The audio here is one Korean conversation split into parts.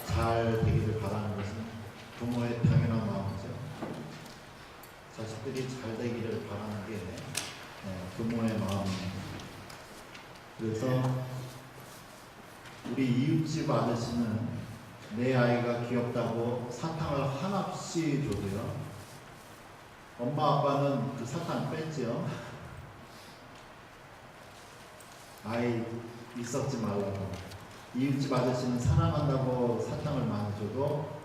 잘 되기를 바라는 것은 부모의 당연한 마음이죠. 자식들이 잘 되기를 바라는 게 부모의 마음입니다. 그래서 우리 이웃집 아저씨는 내 아이가 귀엽다고 사탕을 한없이 줘도요, 엄마 아빠는 그 사탕 뺐지요. 아이 있었지 말라고. 이웃집 아저씨는 사랑한다고 사탕을 많이 줘도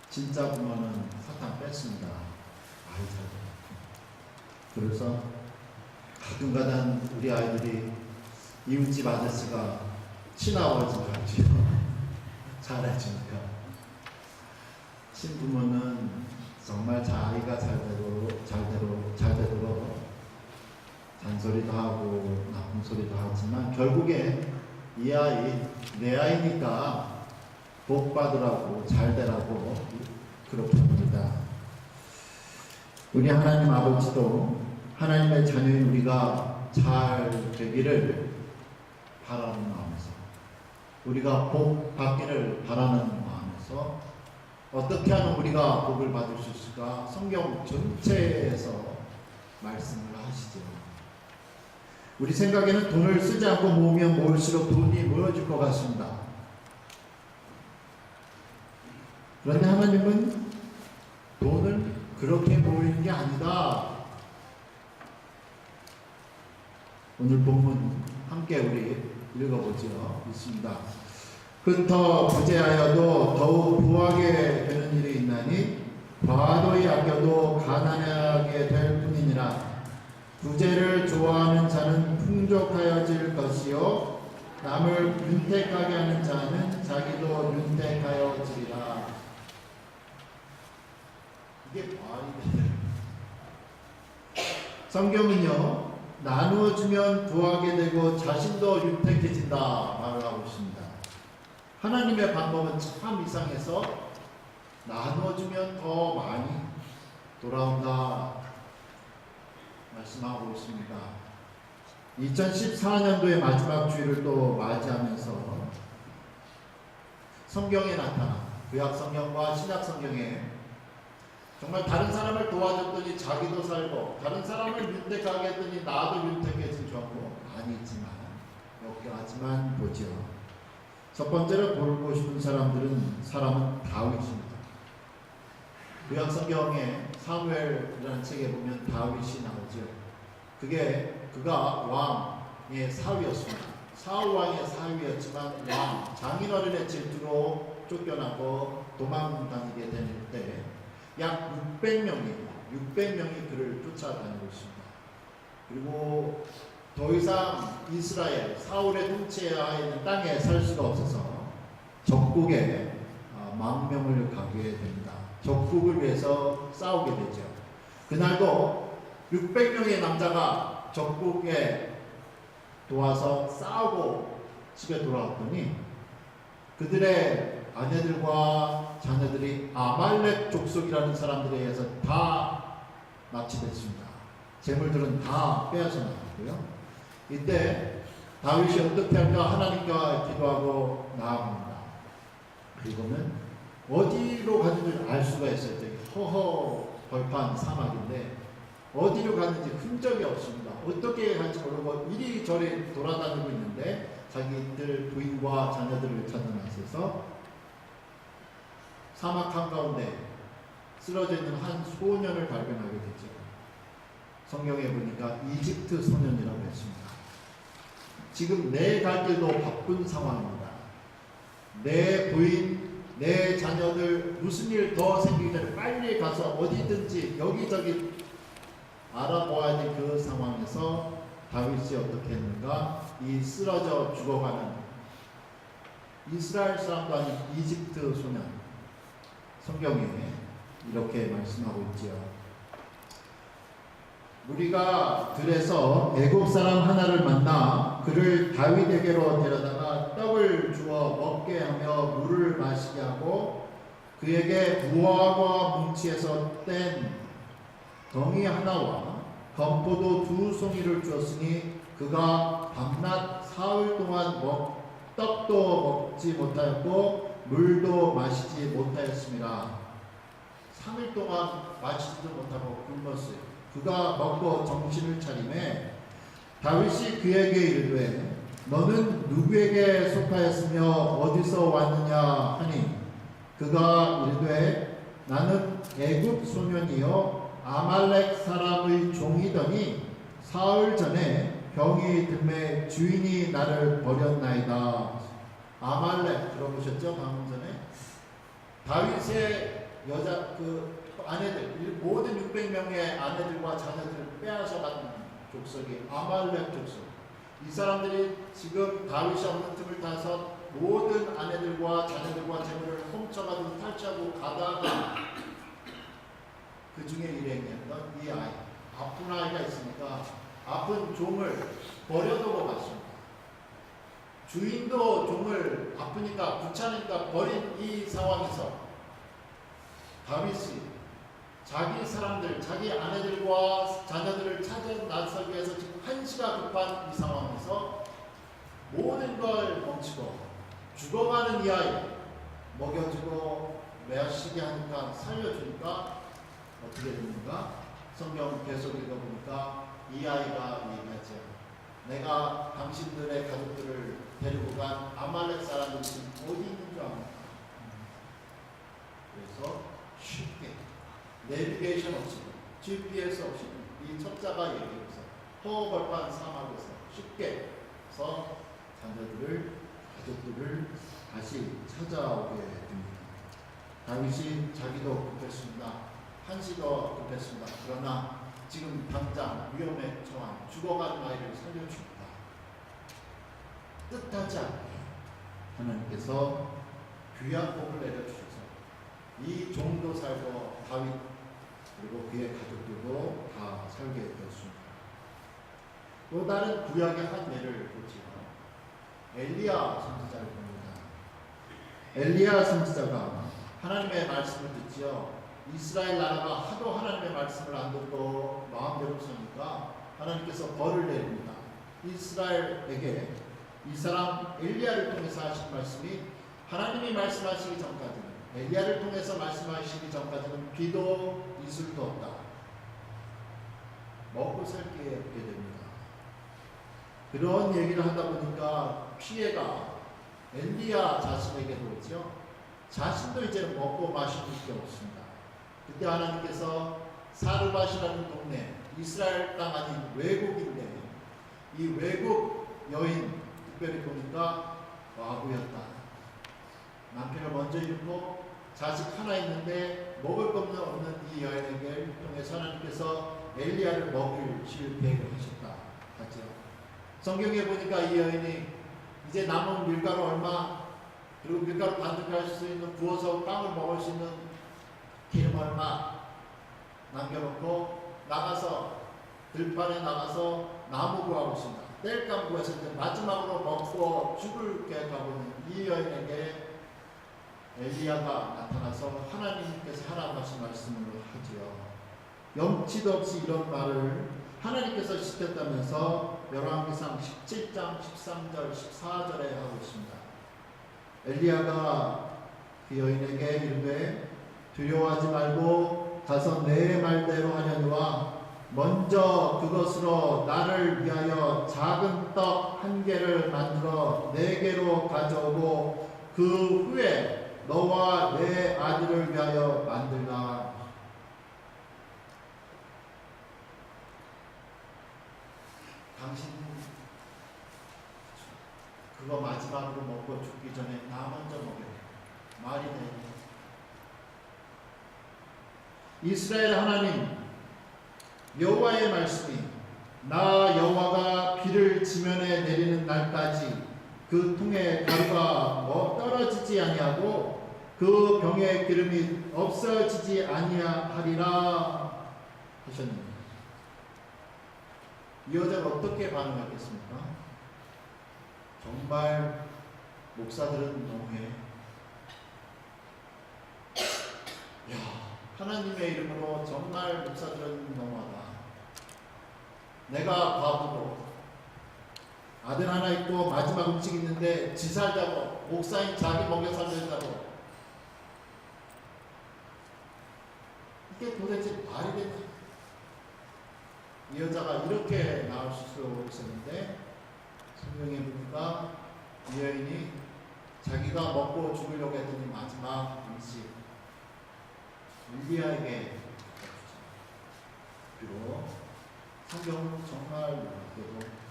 진짜 부모는 사탕 뺐습니다. 아이 잘. 그래서 가끔가다 우리 아이들이 이웃집 아저씨가 친아버지 같지요. 잘해주니까. 친부모는 정말 아이가 잘 되도록 잔소리도 하고 나쁜 소리도 하지만 결국에 이 아이 내 아이니까 복 받으라고 잘 되라고 그렇게 합니다. 우리 하나님 아버지도 하나님의 자녀인 우리가 잘 되기를 바라는 마음에서, 우리가 복 받기를 바라는 마음에서 어떻게 하면 우리가 복을 받을 수 있을까? 성경 전체에서 말씀을 하시죠. 우리 생각에는 돈을 쓰지 않고 모으면 모을수록 돈이 모여질 것 같습니다. 그런데 하나님은 돈을 그렇게 모이는 게 아니다. 오늘 본문 함께 우리 읽어보죠. 있습니다. 흩어 부재하여도 더욱 부하게 되는 일이 있나니 과도히 아껴도 가난하게 될 뿐이니라. 부재를 좋아하는 자는 풍족하여질 것이요 남을 윤택하게 하는 자는 자기도 윤택하여지리라. 이게 말이 성경은요, 나누어주면 부하게 되고 자신도 윤택해진다 말을 하고 있습니다. 하나님의 방법은 참 이상해서 나누어주면 더 많이 돌아온다 말씀하고 있습니다. 2014년도의 마지막 주일을 또 맞이하면서 성경에 나타난 구약 성경과 신약 성경에 정말 다른 사람을 도와줬더니 자기도 살고 다른 사람을 윤택하게 했더니 나도 윤택해진 경우 많이 있지만 몇 개 하지만 보죠. 첫 번째로 보고 싶은 사람은 다윗입니다. 구약 성경에 사무엘이라는 책에 보면 다윗이 나오죠. 그가 왕의 사위였습니다. 사울 왕의 사위였지만 장인어른의 질투로 쫓겨나고 도망다니게 될 때 약 600명이 그를 쫓아다니고 있습니다. 그리고 더 이상 이스라엘 사울의 통치하에 있는 땅에 살 수가 없어서 적국에 망명을 가게 됩니다. 적국을 위해서 싸우게 되죠. 그날도 600명의 남자가 적국에 도와서 싸우고 집에 돌아왔더니 그들의 아내들과 자녀들이 아말렉 족속이라는 사람들에 의해서 다 납치됐습니다. 재물들은 다 빼앗아 나갔고요. 이때 다윗이 어떻게 할까 하나님과 기도하고 나아갑니다. 그리고는 어디로 가는지 알 수가 있어요. 허허 벌판 사막인데 어디로 가는지 흔적이 없습니다. 어떻게 갈지 모르고 이리저리 돌아다니고 있는데 자기들 부인과 자녀들을 찾아나서서 사막 한가운데 쓰러져 있는 한 소년을 발견하게 되죠. 성경에 보니까 이집트 소년이라고 했습니다. 지금 내 갈 길도 바쁜 상황입니다. 내 부인, 내 자녀들 무슨 일 더 생기기 전에 빨리 가서 어디든지 여기저기 알아보아야 될 그 상황에서 다윗이 어떻게 했는가? 이 쓰러져 죽어가는 이스라엘 사람도 아닌 이집트 소년, 성경에 이렇게 말씀하고 있지요. 우리가 들에서 애국 사람 하나를 만나 그를 다윗에게로 데려다가 떡을 주어 먹게 하며 물을 마시게 하고 그에게 무화과 뭉치에서 뗀 덩이 하나와 건포도 2송이를 주었으니 그가 밤낮 사흘 동안 떡도 먹지 못하였고 물도 마시지 못하였습니다. 3일 동안 마시지도 못하고 굶었어요. 그가 먹고 정신을 차리매 다윗이 그에게 이르되 너는 누구에게 속하였으며 어디서 왔느냐 하니 그가 이르되 나는 애굽 소년이요 아말렉 사람의 종이더니 사흘 전에 병이 들매 주인이 나를 버렸나이다. 아말렉 들어보셨죠? 방금 전에 다윗의 여자 아내들 모든 600명의 아내들과 자녀들을 빼앗아간 족속이 아말렉 족속. 이 사람들이 지금 다윗이 없는 틈을 타서 모든 아내들과 자녀들과 재물을 훔쳐가지고 탈취하고 가다가 그 중에 일행이었던 이 아이, 아픈 아이가 있으니까 아픈 종을 버려두고 갔습니다. 주인도 종을 아프니까 귀찮으니까 버린 이 상황에서 다윗이 자기 사람들, 자기 아내들과 자녀들을 찾아 나서기 위해서 지금 한시가 급한 이 상황에서 모든 걸 멈추고 죽어가는 이 아이 먹여주고 매시게 하니까 살려주니까 어떻게 됩니까? 성경 계속 읽어보니까 이 아이가 얘기하죠. 내가 당신들의 가족들을 데리고 간 아말렉 사람들이 지금 어디 있는 줄 아냐. 그래서 쉽게 내비게이션 없이 GPS 없이 이 첩자가 얘기해서 허벌판 사막에서 쉽게 해서 자녀들을 가족들을 다시 찾아오게 됩니다. 다윗이 자기도 급했습니다. 한시도 급했습니다. 그러나 지금 당장 위험에 처한 죽어가는 아이를 살려줍니다. 뜻하지 않게 하나님께서 귀한 복을 내려주셔서 이 종도 살고 다윗 그리고 그의 가족들도 다 살게 되었습니다. 또 다른 구약의 한 예를 보지요. 엘리야 선지자를 봅니다. 엘리야 선지자가 하나님의 말씀을 듣지요. 이스라엘 나라가 하도 하나님의 말씀을 안 듣고 마음대로 사니까 하나님께서 벌을 내립니다. 이스라엘에게 이 사람 엘리야를 통해서 하신 말씀이 하나님이 말씀하시기 전까지는 엘리야를 통해서 말씀하시기 전까지는 비도 이슬도 없다. 먹고 살 게 없게 됩니다. 그런 얘기를 하다 보니까 피해가 엘리야 자신에게도 오죠. 자신도 이제 먹고 마실 게 없습니다. 그때 하나님께서 사르밧이라는 동네, 이스라엘 땅 아닌 외국인데 이 외국 여인 특별히 보니까 과부였다. 남편을 먼저 잃고 자식 하나 있는데 먹을 것도 없는 이 여인에게 통해서 하나님께서 엘리야를 먹이실 계획을 하셨다. 같죠? 성경에 보니까 이 여인이 이제 남은 밀가루 얼마 그리고 밀가루 반죽할 수 있는 구워서 빵을 먹을 수 있는 기름 얼마 남겨놓고 나가서 들판에 나가서 나무 구하고 있습니다. 땔감 구해서 이제 마지막으로 먹고 죽을 계획하고 있는 이 여인에게 엘리야가 나타나서 하나님께서 하라고 하신 말씀을 하지요. 염치도 없이 이런 말을 하나님께서 시켰다면서 열왕기상 17장 13절 14절에 하고 있습니다. 엘리야가 그 여인에게 이르되 두려워하지 말고 가서 내 말대로 하려니와 먼저 그것으로 나를 위하여 작은 떡 1개를 만들어 4개로 가져오고 그 후에 너와 내 아들을 위하여 만들라. 당신 그거 마지막으로 먹고 죽기 전에 나 먼저 먹여. 말이 되네. 이스라엘 하나님 여호와의 말씀이 나 여호와가 비를 지면에 내리는 날까지 그 통에 가루가 떨어지지 아니하고 그 병의 기름이 없어지지 아니하리라 하셨는데 이 여자가 어떻게 반응하겠습니까? 정말 목사들은 너무해. 야, 하나님의 이름으로 정말 목사들은 너무하다. 내가 과부고 아들 하나 있고 마지막 음식 있는데 지 살자고, 목사인 자기 먹여 살자고. 이게 도대체 말이 되나? 이 여자가 이렇게 나올 수 있었는데 성경에 보니까 이 여인이 자기가 먹고 죽으려고 했더니 마지막 음식 엘리야에게 그리고 성경은 정말 놀랍게도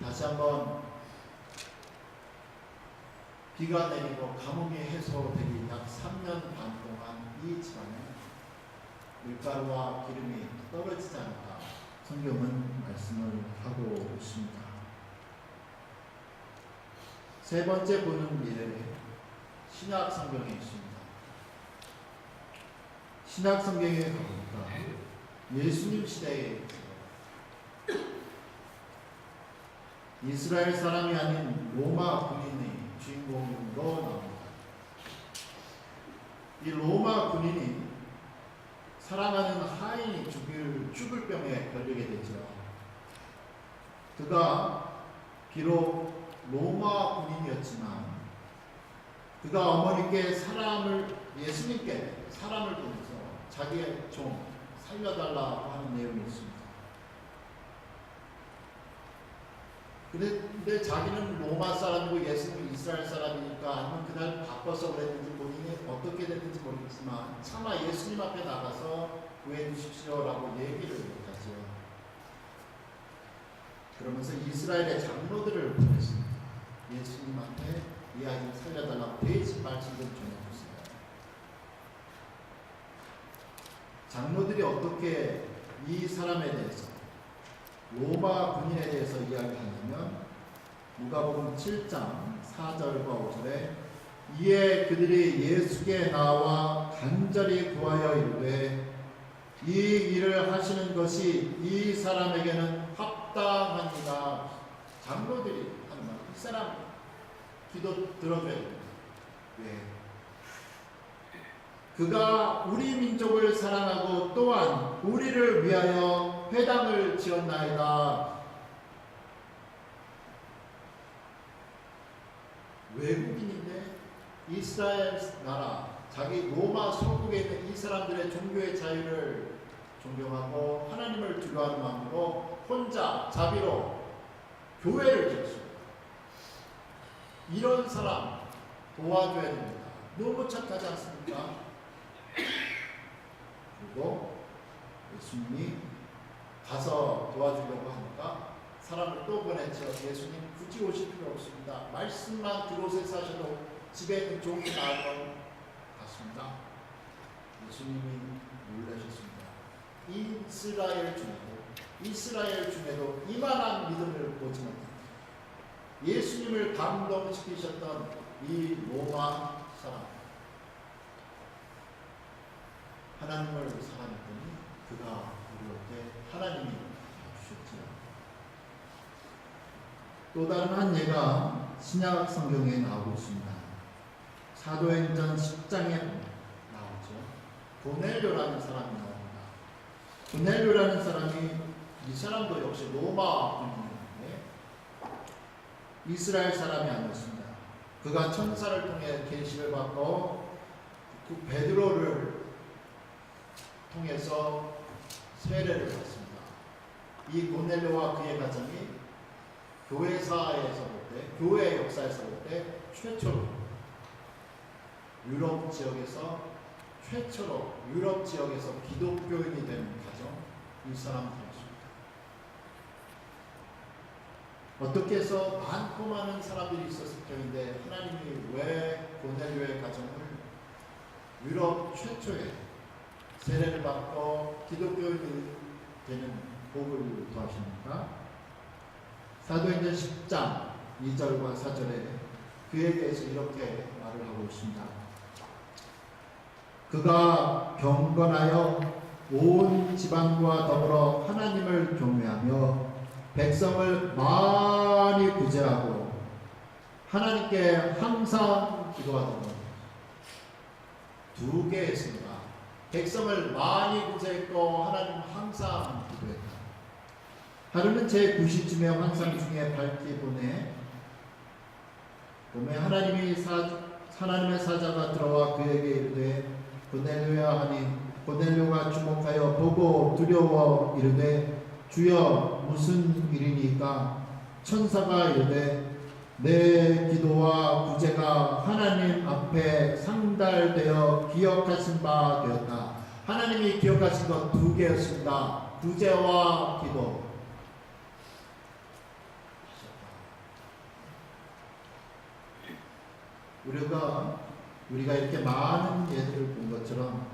다시 한번 비가 내리고 가뭄이 해소되기 약 3년 반 동안 이 집안에 밀가루와 기름이 떨어지지 않을까 성경은 말씀을 하고 있습니다. 세 번째 보는 미래는 신약 성경에 있습니다. 신약 성경에 가보니까 예수님 시대에 이스라엘 사람이 아닌 로마 군인의 주인공으로 나옵니다. 이 로마 군인이 사랑하는 하인이 죽을 병에 걸리게 되죠. 그가 비록 로마 군인이었지만 그가 어머니께 예수님께 사람을 보내서 자기의 종 살려달라고 하는 내용이 있습니다. 근데 자기는 로마 사람이고 예수님은 이스라엘 사람이니까 아니면 그날 바빠서 그랬는지 본인이 어떻게 됐는지 모르겠지만 차마 예수님 앞에 나가서 구해 주십시오라고 얘기를 하죠. 그러면서 이스라엘의 장로들을 보냈습니다. 예수님한테 이 아이를 살려달라고 대신 말씀을 전해주세요. 장로들이 어떻게 이 사람에 대해서 로마 군인에 대해서 이야기하냐면 누가복음 7장 4절과 5절에 이에 그들이 예수께 나와 간절히 구하여 이르되 이 일을 하시는 것이 이 사람에게는 합당하니라. 장로들이 하는 말, 이 사람 기도 들어줘야 됩니다. 왜? 그가 우리 민족을 사랑하고 또한 우리를 위하여 회당을 지었나이다. 외국인인데 이스라엘 나라, 자기 로마 서국에 있는 이 사람들의 종교의 자유를 존경하고 하나님을 두려워하는 마음으로 혼자 자비로 교회를 지었습니다. 이런 사람 도와줘야 됩니다. 너무 착하지 않습니까? 그리고 예수님이 가서 도와주려고 하니까 사람을 또 보냈죠. 예수님 굳이 오실 필요 없습니다. 말씀만 들어오셔서 하셔도 집에 있는 종이 나을 것 같습니다. 예수님이 놀라셨습니다. 이스라엘 중에도 이만한 믿음을 보지 못합니다. 예수님을 감동시키셨던 이 로마 사람, 하나님을 사랑했더니 그가 우리에게 하나님이 주셨지요. 또 다른 한 예가 신약 성경에 나오고 있습니다. 사도행전 10장에 나오죠. 고넬료라는 사람이 나옵니다. 고넬료라는 사람이, 이 사람도 역시 로마 군인인데 이스라엘 사람이 아니었습니다. 그가 천사를 통해 계시를 받고 그 베드로를 통해서 세례를 받습니다. 이 고넬료와 그의 가정이 교회사에서 볼 때, 교회 역사에서 볼 때 최초로 유럽 지역에서 기독교인이 된 가정, 이 사람들이었습니다. 어떻게 해서 많고 많은 사람들이 있었을 터인데 하나님이 왜 고넬료의 가정을 유럽 최초의 세례를 받고 기독교인이 되는 복을 더하십니까? 사도행전 10장 2절과 4절에 그에 대해서 이렇게 말을 하고 있습니다. 그가 경건하여 온 지방과 더불어 하나님을 경외하며 백성을 많이 구제하고 하나님께 항상 기도하더니 두 개 했습니다. 백성을 많이 구제했고 하나님 항상 기도했다. 하루는 제 9시쯤에 환상 중에 밝게 보내 봄에 하나님의 사자가 들어와 그에게 이르되 고넬료야 하니 고넬료가 주목하여 보고 두려워 이르되 주여 무슨 일이니까 천사가 이르되 내 기도와 구제가 하나님 앞에 상달되어 기억하신 바 되었다. 하나님이 기억하신 것 두 개였습니다. 구제와 기도. 우리가 이렇게 많은 예들을 본 것처럼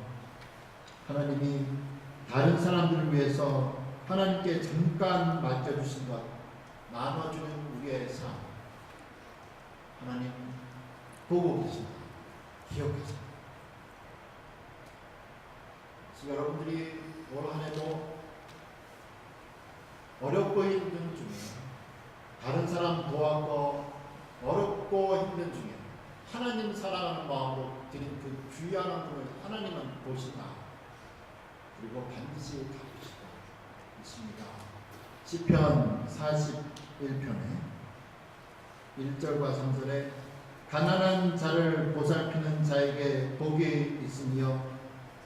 하나님이 다른 사람들을 위해서 하나님께 잠깐 맡겨주신 것, 나눠주는 우리의 삶, 하나님 보고 계신다. 기억하신다. 그래서 여러분들이 올 한 해도 어렵고 힘든 중에 다른 사람 도와고 어렵고 힘든 중에 하나님 사랑하는 마음으로 드린 그 귀한 분을 하나님은 보신다. 그리고 반드시 갚으시다. 있습니다. 시편 41편에 1절과 3절에 가난한 자를 보살피는 자에게 복이 있으며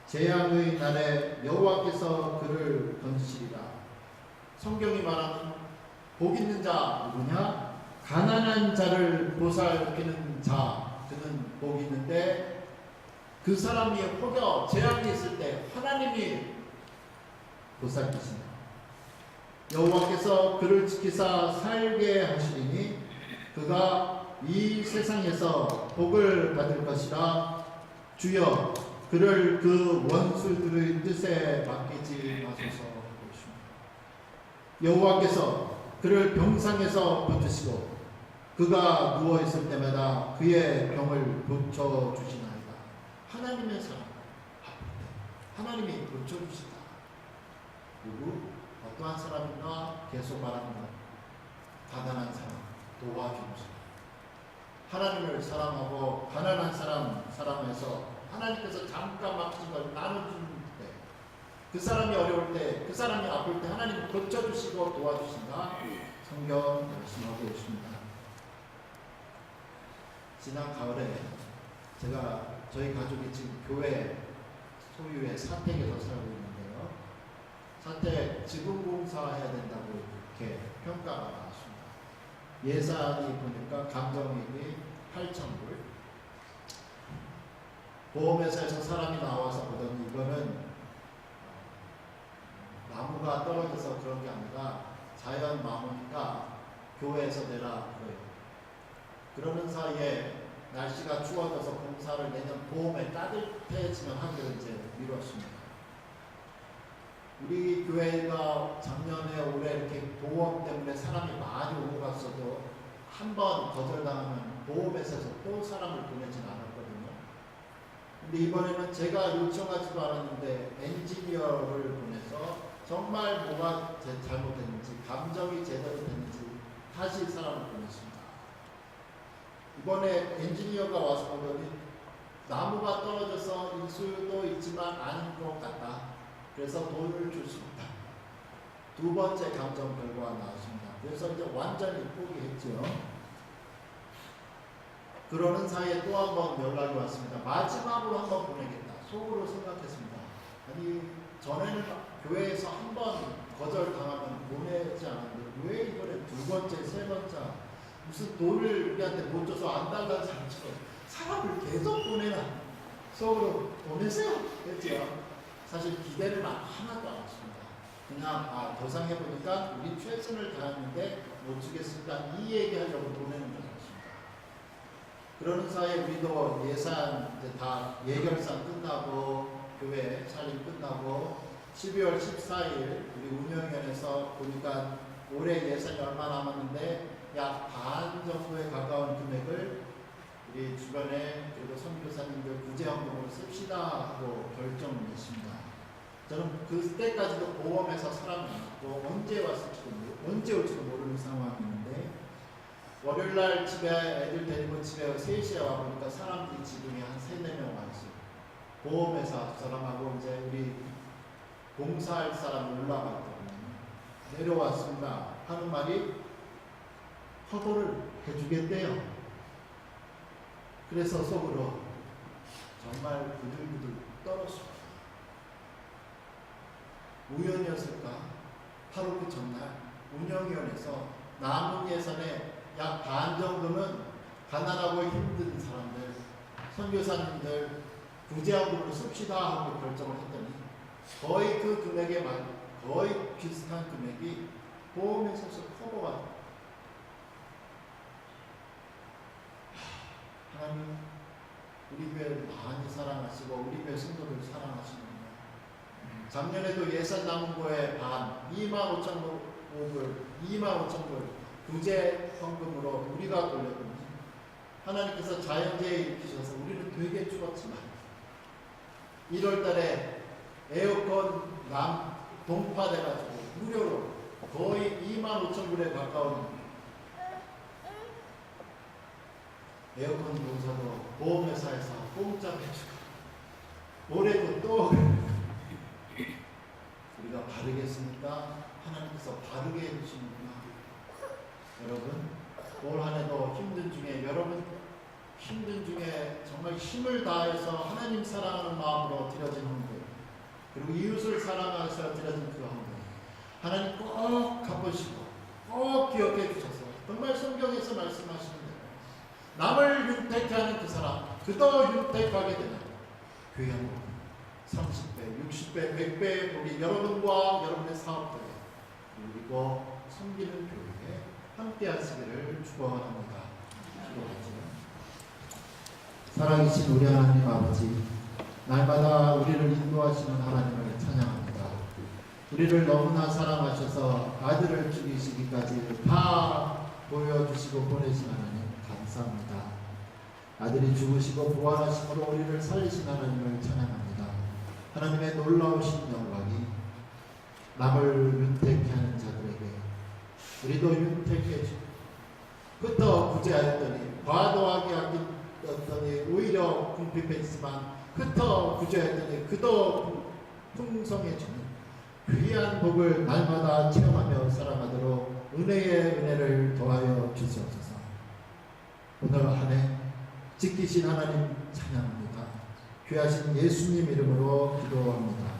재앙의 날에 여호와께서 그를 건지시리라. 성경이 말하는 복 있는 자 누구냐? 가난한 자를 보살피는 자. 그는 복이 있는데 그 사람이 혹여 재앙이 있을 때 하나님이 보살피신다. 여호와께서 그를 지키사 살게 하시리니 그가 이 세상에서 복을 받을 것이라. 주여 그를 그 원수들의 뜻에 맡기지 마소서. 여호와께서 그를 병상에서 붙으시고 그가 누워있을 때마다 그의 병을 고쳐주시나이다. 하나님의 사랑, 하나님이 고쳐주시다. 그리고 어떠한 사람인가 계속 말합니다. 가난한 사람 도와주시다. 하나님을 사랑하고 가난한 사람 사랑해서 하나님께서 잠깐 맡긴 걸 나눠주는 때, 그 사람이 어려울 때, 그 사람이 아플 때 하나님이 고쳐주시고 도와주신다. 성경 말씀하고 있습니다. 지난 가을에 저희 가족이 지금 교회 소유의 사택에서 살고 있는데요. 사택 지분 공사해야 된다고 이렇게 평가가 나왔습니다. 예산이 보니까 감정이익이 8,000불. 보험회사에서 사람이 나와서 보더니 이거는 나무가 떨어져서 그런 게 아니라 자연 마모니까 교회에서 내라 그래요. 그러는 사이에 날씨가 추워져서 공사를 내년 봄에 따뜻해지면 하기로 이제 미뤘습니다. 우리 교회가 작년에 올해 이렇게 보험 때문에 사람이 많이 오고 갔어도 한 번 거절당하면 보험회사에서 또 사람을 보내진 않았거든요. 근데 이번에는 제가 요청하지도 않았는데 엔지니어를 보내서 정말 뭐가 잘못됐는지, 감정이 제대로 됐는지 다시 사람을 보냈습니다. 이번에 엔지니어가 와서 보더니 나무가 떨어져서 일수도 있지만 아닌 것 같다. 그래서 돈을 줄 수 없다. 두 번째 감정 결과가 나왔습니다. 그래서 이제 완전히 포기했죠. 그러는 사이에 또 한 번 연락이 왔습니다. 마지막으로 한 번 보내겠다. 속으로 생각했습니다. 아니 전에는 교회에서 한 번 거절당하면 보내지 않았는데 왜 이번에 두 번째, 세 번째 무슨 돈을 우리한테 못 줘서 안 달라는 사람처럼 사람을 계속 보내나. 속으로 보내세요 했죠. 사실 기대는 하나도 안 했습니다. 그냥 도상해보니까 우리 최선을 다했는데 못 주겠습니다. 이 얘기하려고 보내는 줄 알았습니다. 그러는 사이에 우리도 예산 이제 다 예결산 끝나고 교회 살림 끝나고 12월 14일 우리 운영위원회에서 보니까 올해 예산이 얼마 남았는데 약 반 정도에 가까운 금액을 우리 주변에 그리고 선교사님들 구제헌금으로 씁시다 하고 결정을 했습니다. 저는 그때까지도 보험회사 사람이 많았고 언제 올지도 모르는 상황이었는데 월요일날 집에 애들 데리고 집에 3시에 와보니까 사람들이 지금이 한 3-4명 와있어요. 보험회사 두 사람하고 이제 우리 봉사할 사람이 올라갔거든요. 내려왔습니다 하는 말이 허도를 해주겠대요. 그래서 속으로 정말 부들부들 떨었습니다. 우연이었을까? 바로 그 전날 운영위원회에서 남은 예산의 약 반 정도는 가난하고 힘든 사람들, 선교사님들 구제하고 씁시다 하고 결정을 했더니 거의 그 금액에 거의 비슷한 금액이 보험에서 커버가 됩니다. 하나님 우리 교회를 많이 사랑하시고 우리 교회 성도들 사랑하시는구나. 작년에도 예산 남은 거에 반 25,000불 구제 헌금으로 우리가 돌렸더니 하나님께서 자연재해 일으키셔서 우리는 되게 죽었지만 1월달에 에어컨 동파돼가지고 무료로 거의 25,000불에 가까운 에어컨 공사도 보험회사에서 공짜로 해주고 올해도 또 우리가 바르겠습니까? 하나님께서 바르게 해주시는구나. 여러분 올 한해도 힘든 중에 여러분 힘든 중에 정말 힘을 다해서 하나님 사랑하는 마음으로 드려진 헌금 그리고 이웃을 사랑하셔서 드려진 그 헌금 하나님 꼭 갚으시고 꼭 기억해 주셔서 정말 성경에서 말씀하시는 대로 남을 윤택케 하는 그 사람 그도 윤택하게 되는 귀한 복 30배, 60배, 100배의 복이 여러분과 여러분의 사업들에 그리고 섬기는 교회에 함께 하시기를 축원합니다. 살아계신 우리 하나님 아버지 날마다 우리를 인도하시는 하나님을 찬양합니다. 우리를 너무나 사랑하셔서 아들을 죽이시기까지 다 보여주시고 보내신 하나님 감사합니다. 아들이 죽으시고 부활하심으로 우리를 살리신 하나님을 찬양합니다. 하나님의 놀라우신 영광이 남을 윤택케 하는 자들에게 우리도 윤택해 주고 그터 구제하였더니 과도하게 아꼈더니 오히려 궁핍했지만 그터 구제하였더니 그도 풍성해지는 귀한 복을 날마다 체험하며 살아가도록 은혜의 은혜를 더하여 주시옵소서. 오늘 한 해 지키신 하나님 찬양합니다. 귀하신 예수님 이름으로 기도합니다.